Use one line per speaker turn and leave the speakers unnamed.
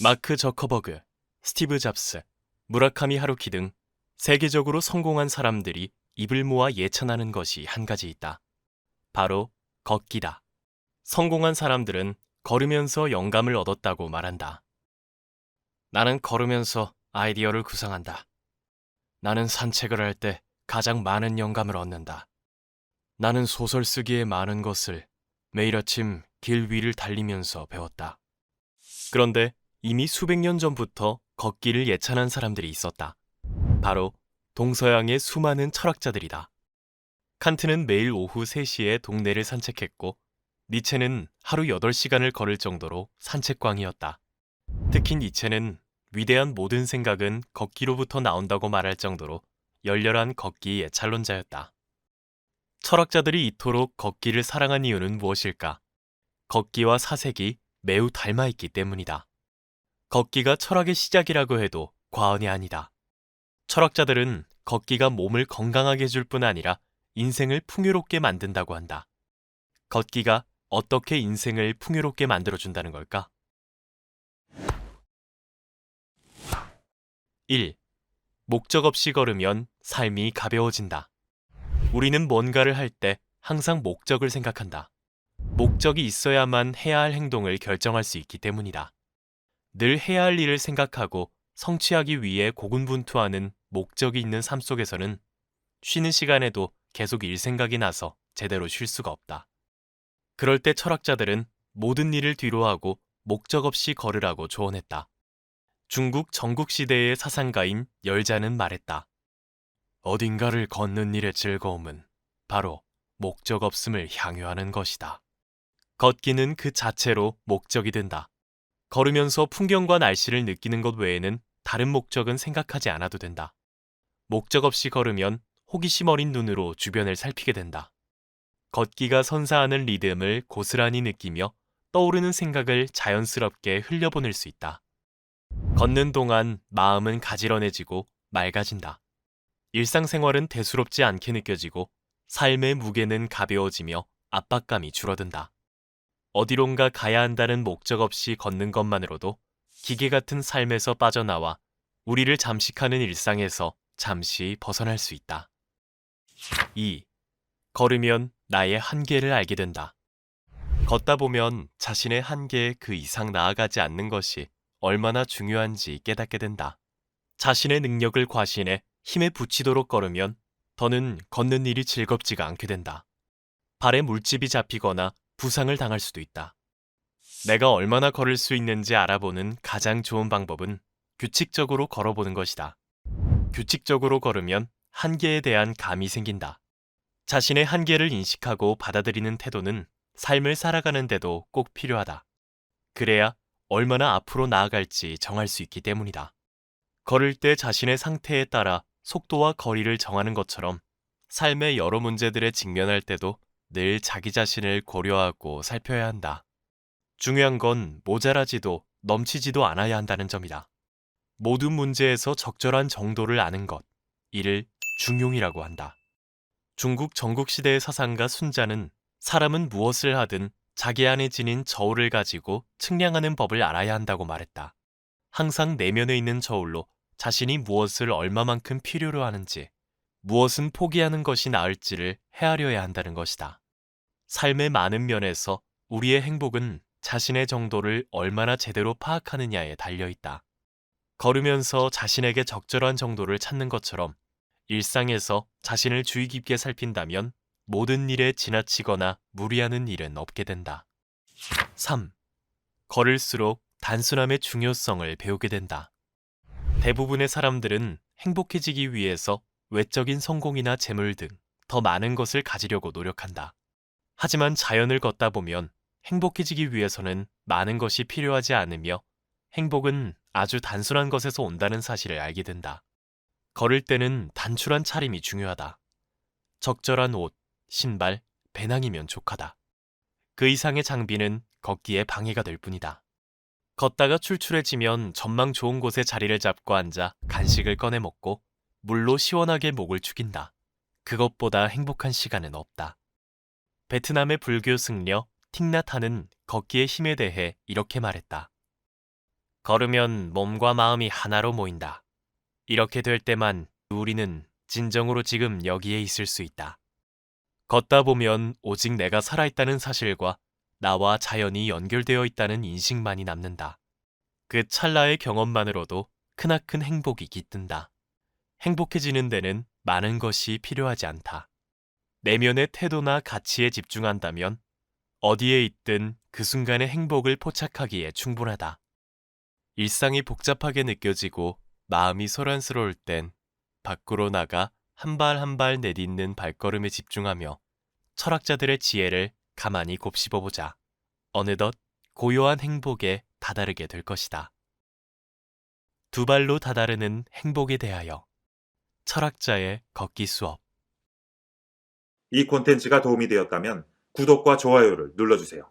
마크 저커버그, 스티브 잡스, 무라카미 하루키 등 세계적으로 성공한 사람들이 입을 모아 예찬하는 것이 한 가지 있다. 바로 걷기다. 성공한 사람들은 걸으면서 영감을 얻었다고 말한다. 나는 걸으면서 아이디어를 구상한다. 나는 산책을 할 때 가장 많은 영감을 얻는다. 나는 소설 쓰기에 많은 것을 매일 아침 길 위를 달리면서 배웠다. 그런데 이미 수백 년 전부터 걷기를 예찬한 사람들이 있었다. 바로 동서양의 수많은 철학자들이다. 칸트는 매일 오후 3시에 동네를 산책했고, 니체는 하루 8시간을 걸을 정도로 산책광이었다. 특히 니체는 위대한 모든 생각은 걷기로부터 나온다고 말할 정도로 열렬한 걷기 예찰론자였다. 철학자들이 이토록 걷기를 사랑한 이유는 무엇일까? 걷기와 사색이 매우 닮아있기 때문이다. 걷기가 철학의 시작이라고 해도 과언이 아니다. 철학자들은 걷기가 몸을 건강하게 해줄 뿐 아니라 인생을 풍요롭게 만든다고 한다. 걷기가 어떻게 인생을 풍요롭게 만들어준다는 걸까? 1. 목적 없이 걸으면 삶이 가벼워진다. 우리는 뭔가를 할 때 항상 목적을 생각한다. 목적이 있어야만 해야 할 행동을 결정할 수 있기 때문이다. 늘 해야 할 일을 생각하고 성취하기 위해 고군분투하는 목적이 있는 삶 속에서는 쉬는 시간에도 계속 일 생각이 나서 제대로 쉴 수가 없다. 그럴 때 철학자들은 모든 일을 뒤로하고 목적 없이 걸으라고 조언했다. 중국 전국시대의 사상가인 열자는 말했다. 어딘가를 걷는 일의 즐거움은 바로 목적 없음을 향유하는 것이다. 걷기는 그 자체로 목적이 된다. 걸으면서 풍경과 날씨를 느끼는 것 외에는 다른 목적은 생각하지 않아도 된다. 목적 없이 걸으면 호기심 어린 눈으로 주변을 살피게 된다. 걷기가 선사하는 리듬을 고스란히 느끼며 떠오르는 생각을 자연스럽게 흘려보낼 수 있다. 걷는 동안 마음은 가지런해지고 맑아진다. 일상생활은 대수롭지 않게 느껴지고 삶의 무게는 가벼워지며 압박감이 줄어든다. 어디론가 가야 한다는 목적 없이 걷는 것만으로도 기계 같은 삶에서 빠져나와 우리를 잠식하는 일상에서 잠시 벗어날 수 있다. 2. 걸으면 나의 한계를 알게 된다. 걷다 보면 자신의 한계에 그 이상 나아가지 않는 것이 얼마나 중요한지 깨닫게 된다. 자신의 능력을 과신해 힘에 부치도록 걸으면 더는 걷는 일이 즐겁지가 않게 된다. 발에 물집이 잡히거나 부상을 당할 수도 있다. 내가 얼마나 걸을 수 있는지 알아보는 가장 좋은 방법은 규칙적으로 걸어보는 것이다. 규칙적으로 걸으면 한계에 대한 감이 생긴다. 자신의 한계를 인식하고 받아들이는 태도는 삶을 살아가는 데도 꼭 필요하다. 그래야 얼마나 앞으로 나아갈지 정할 수 있기 때문이다. 걸을 때 자신의 상태에 따라 속도와 거리를 정하는 것처럼 삶의 여러 문제들에 직면할 때도 늘 자기 자신을 고려하고 살펴야 한다. 중요한 건 모자라지도 넘치지도 않아야 한다는 점이다. 모든 문제에서 적절한 정도를 아는 것, 이를 중용이라고 한다. 중국 전국시대의 사상가 순자는 사람은 무엇을 하든 자기 안에 지닌 저울을 가지고 측량하는 법을 알아야 한다고 말했다. 항상 내면에 있는 저울로 자신이 무엇을 얼마만큼 필요로 하는지, 무엇은 포기하는 것이 나을지를 헤아려야 한다는 것이다. 삶의 많은 면에서 우리의 행복은 자신의 정도를 얼마나 제대로 파악하느냐에 달려있다. 걸으면서 자신에게 적절한 정도를 찾는 것처럼 일상에서 자신을 주의 깊게 살핀다면 모든 일에 지나치거나 무리하는 일은 없게 된다. 3. 걸을수록 단순함의 중요성을 배우게 된다. 대부분의 사람들은 행복해지기 위해서 외적인 성공이나 재물 등 더 많은 것을 가지려고 노력한다. 하지만 자연을 걷다 보면 행복해지기 위해서는 많은 것이 필요하지 않으며 행복은 아주 단순한 것에서 온다는 사실을 알게 된다. 걸을 때는 단출한 차림이 중요하다. 적절한 옷, 신발, 배낭이면 족하다. 그 이상의 장비는 걷기에 방해가 될 뿐이다. 걷다가 출출해지면 전망 좋은 곳에 자리를 잡고 앉아 간식을 꺼내 먹고 물로 시원하게 목을 축인다. 그것보다 행복한 시간은 없다. 베트남의 불교 승려 틱나타는 걷기의 힘에 대해 이렇게 말했다. 걸으면 몸과 마음이 하나로 모인다. 이렇게 될 때만 우리는 진정으로 지금 여기에 있을 수 있다. 걷다 보면 오직 내가 살아있다는 사실과 나와 자연이 연결되어 있다는 인식만이 남는다. 그 찰나의 경험만으로도 크나큰 행복이 깃든다. 행복해지는 데는 많은 것이 필요하지 않다. 내면의 태도나 가치에 집중한다면 어디에 있든 그 순간의 행복을 포착하기에 충분하다. 일상이 복잡하게 느껴지고 마음이 소란스러울 땐 밖으로 나가 한 발 한 발 내딛는 발걸음에 집중하며 철학자들의 지혜를 가만히 곱씹어보자. 어느덧 고요한 행복에 다다르게 될 것이다. 두 발로 다다르는 행복에 대하여 철학자의 걷기 수업.
이 콘텐츠가 도움이 되었다면 구독과 좋아요를 눌러주세요.